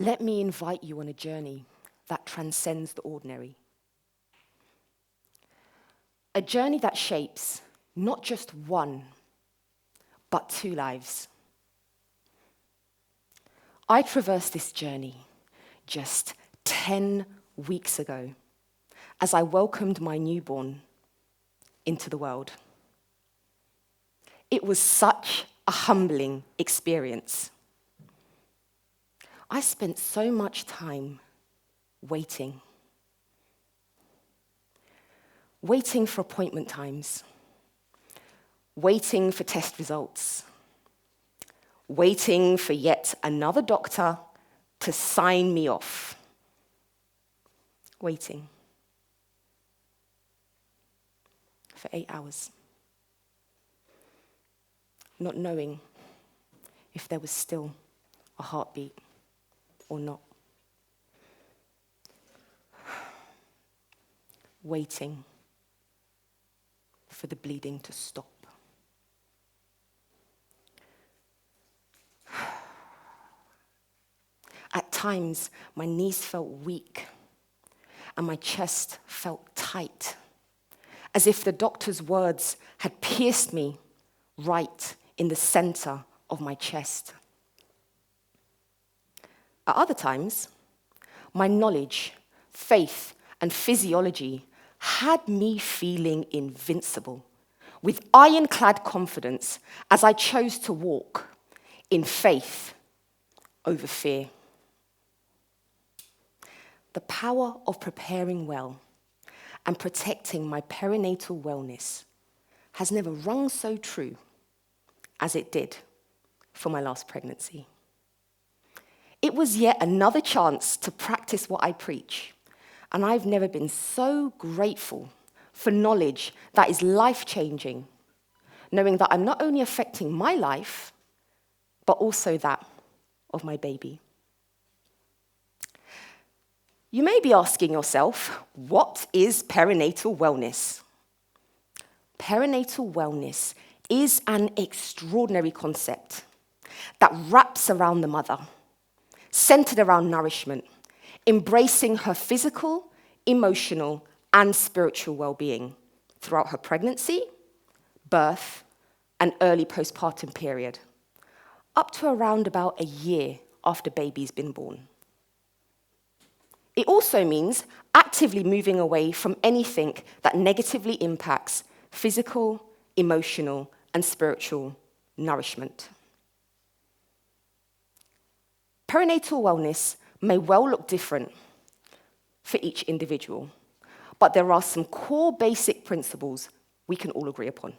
let me invite you on a journey that transcends the ordinary. A journey that shapes not just one, but two lives. I traversed this journey just 10 weeks ago as I welcomed my newborn into the world. It was such a humbling experience. I spent so much time waiting for appointment times, waiting for test results, waiting for yet another doctor to sign me off, waiting for 8 hours, not knowing if there was still a heartbeat or not. Waiting for the bleeding to stop. At times, my knees felt weak and my chest felt tight, as if the doctor's words had pierced me right in the center of my chest. At other times, my knowledge, faith, and physiology had me feeling invincible, with ironclad confidence as I chose to walk in faith over fear. The power of preparing well and protecting my perinatal wellness has never rung so true as it did for my last pregnancy. It was yet another chance to practice what I preach, and I've never been so grateful for knowledge that is life-changing, knowing that I'm not only affecting my life, but also that of my baby. You may be asking yourself, what is perinatal wellness? Perinatal wellness is an extraordinary concept that wraps around the mother, centered around nourishment, embracing her physical, emotional, and spiritual well-being throughout her pregnancy, birth, and early postpartum period, up to around about a year after baby's been born. It also means actively moving away from anything that negatively impacts physical, emotional, and spiritual nourishment. Perinatal wellness may well look different for each individual, but there are some core basic principles we can all agree upon.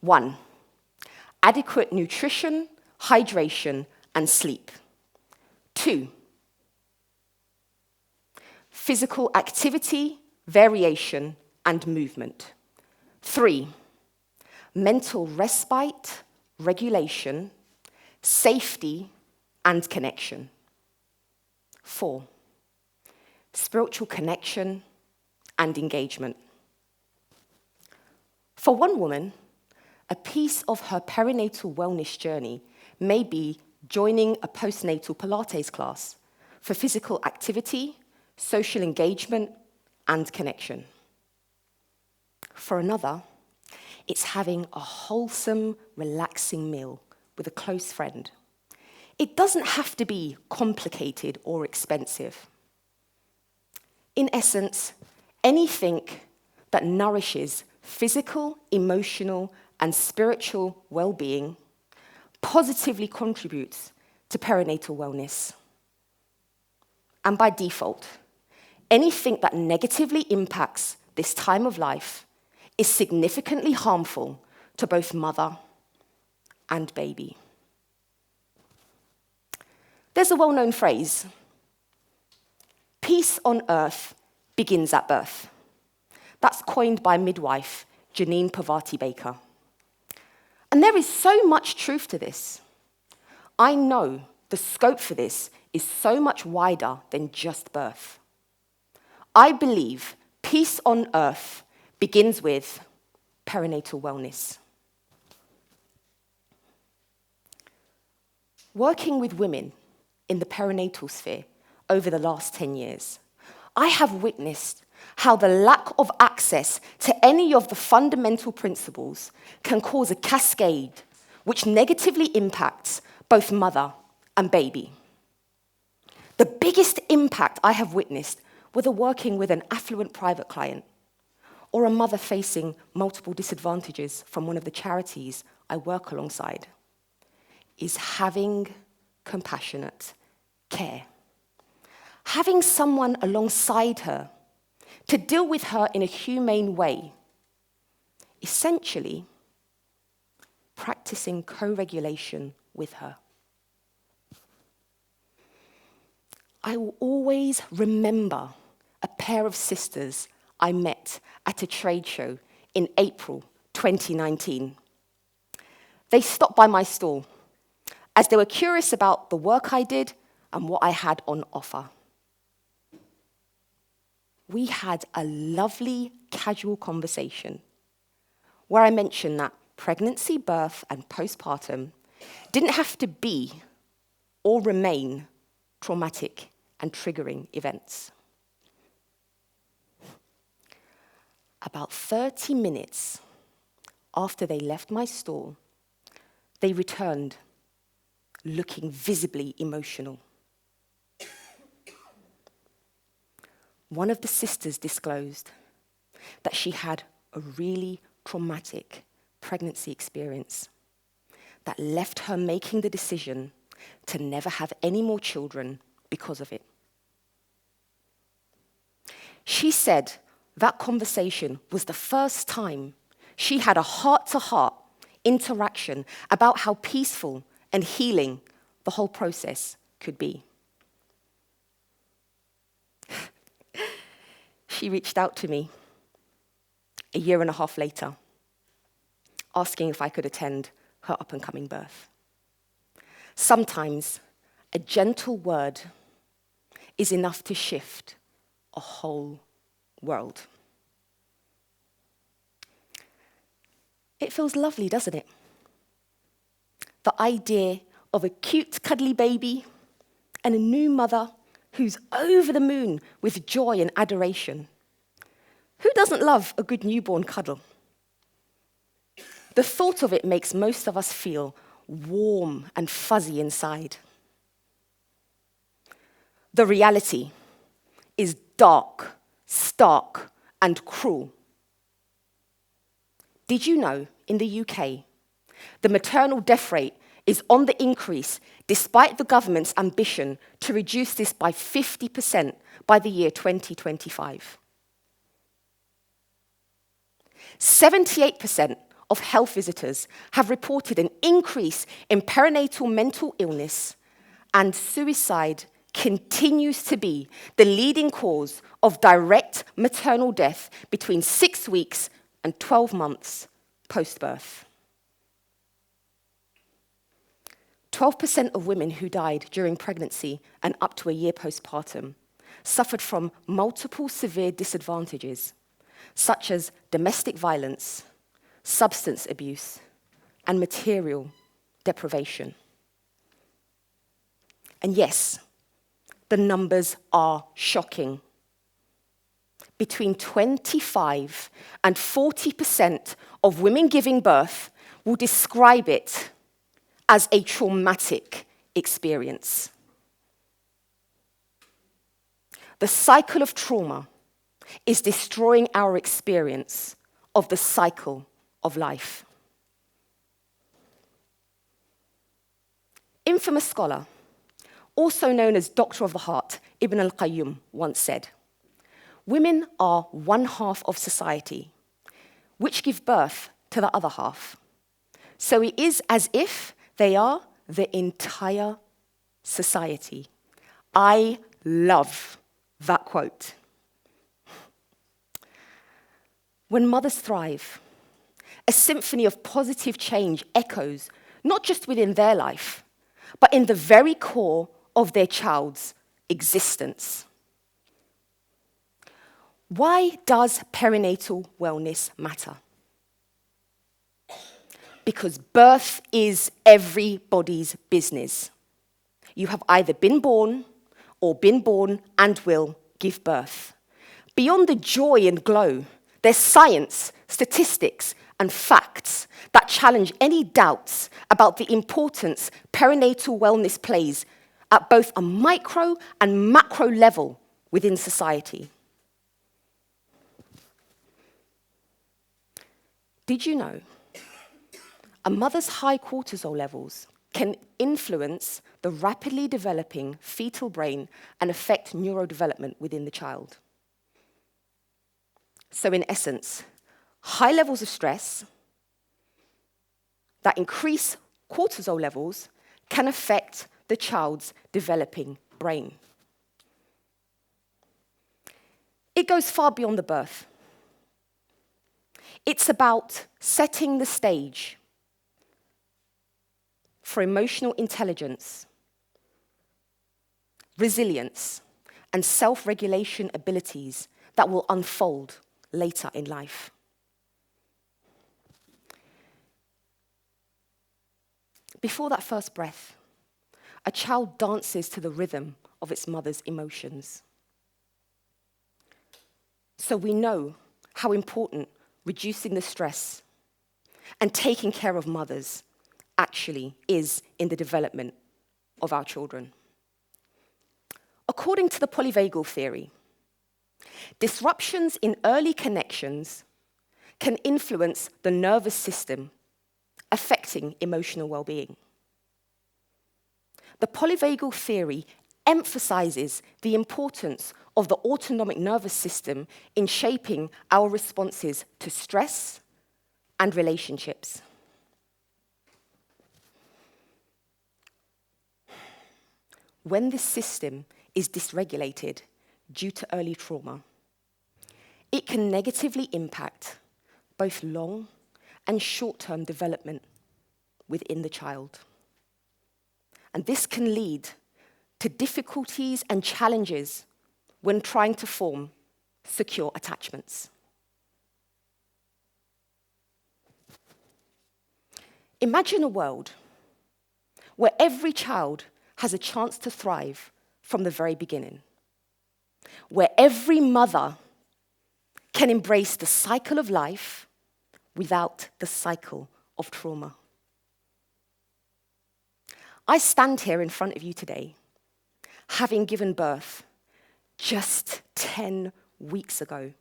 1, adequate nutrition, hydration, and sleep. 2, physical activity, variation, and movement. 3, mental respite, regulation, safety, and connection. 4, spiritual connection and engagement. For one woman, a piece of her perinatal wellness journey may be joining a postnatal Pilates class for physical activity, social engagement, and connection. For another, it's having a wholesome, relaxing meal with a close friend. It doesn't have to be complicated or expensive. In essence, anything that nourishes physical, emotional, and spiritual well-being positively contributes to perinatal wellness. And by default, anything that negatively impacts this time of life is significantly harmful to both mother and baby. There's a well-known phrase, peace on earth begins at birth. That's coined by midwife Janine Pavati-Baker. And there is so much truth to this. I know the scope for this is so much wider than just birth. I believe peace on earth begins with perinatal wellness. Working with women in the perinatal sphere over the last 10 years, I have witnessed how the lack of access to any of the fundamental principles can cause a cascade which negatively impacts both mother and baby. The biggest impact I have witnessed, whether working with an affluent private client or a mother facing multiple disadvantages from one of the charities I work alongside, is having compassionate care. Having someone alongside her to deal with her in a humane way, essentially practicing co-regulation with her. I will always remember a pair of sisters I met at a trade show in April 2019. They stopped by my stall as they were curious about the work I did and what I had on offer. We had a lovely, casual conversation where I mentioned that pregnancy, birth, and postpartum didn't have to be or remain traumatic and triggering events. About 30 minutes after they left my stall, they returned looking visibly emotional. One of the sisters disclosed that she had a really traumatic pregnancy experience that left her making the decision to never have any more children because of it. She said that conversation was the first time she had a heart-to-heart interaction about how peaceful and healing the whole process could be. She reached out to me a year and a half later, asking if I could attend her up-and-coming birth. Sometimes a gentle word is enough to shift a whole world. It feels lovely, doesn't it? The idea of a cute, cuddly baby and a new mother who's over the moon with joy and adoration. Who doesn't love a good newborn cuddle? The thought of it makes most of us feel warm and fuzzy inside. The reality is dark, stark, and cruel. Did you know in the UK, the maternal death rate is on the increase despite the government's ambition to reduce this by 50% by the year 2025? 78% of health visitors have reported an increase in perinatal mental illness, and suicide continues to be the leading cause of direct maternal death between 6 weeks and 12 months post-birth. 12% of women who died during pregnancy and up to a year postpartum suffered from multiple severe disadvantages, such as domestic violence, substance abuse, and material deprivation. And yes, the numbers are shocking. Between 25 and 40% of women giving birth will describe it as a traumatic experience. The cycle of trauma is destroying our experience of the cycle of life. Infamous scholar, also known as Doctor of the Heart, Ibn al-Qayyum, once said, "Women are one half of society, which give birth to the other half. So it is as if they are the entire society." I love that quote. When mothers thrive, a symphony of positive change echoes not just within their life, but in the very core of their child's existence. Why does perinatal wellness matter? Because birth is everybody's business. You have either been born or been born and will give birth. Beyond the joy and glow, there's science, statistics, and facts that challenge any doubts about the importance perinatal wellness plays at both a micro and macro level within society. Did you know a mother's high cortisol levels can influence the rapidly developing fetal brain and affect neurodevelopment within the child? So in essence, high levels of stress that increase cortisol levels can affect the child's developing brain. It goes far beyond the birth. It's about setting the stage for emotional intelligence, resilience, and self-regulation abilities that will unfold later in life. Before that first breath, a child dances to the rhythm of its mother's emotions. So we know how important reducing the stress and taking care of mothers actually is in the development of our children. According to the polyvagal theory, disruptions in early connections can influence the nervous system, affecting emotional well-being. The polyvagal theory emphasizes the importance of the autonomic nervous system in shaping our responses to stress and relationships. When this system is dysregulated due to early trauma, it can negatively impact both long and short-term development within the child. And this can lead to difficulties and challenges when trying to form secure attachments. Imagine a world where every child has a chance to thrive from the very beginning, where every mother can embrace the cycle of life without the cycle of trauma. I stand here in front of you today, having given birth just 10 weeks ago.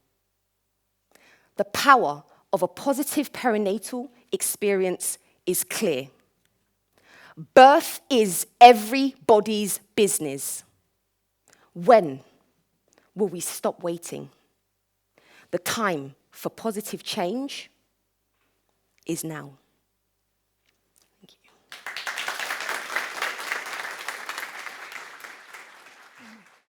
The power of a positive perinatal experience is clear. Birth is everybody's business. When will we stop waiting? The time for positive change is now.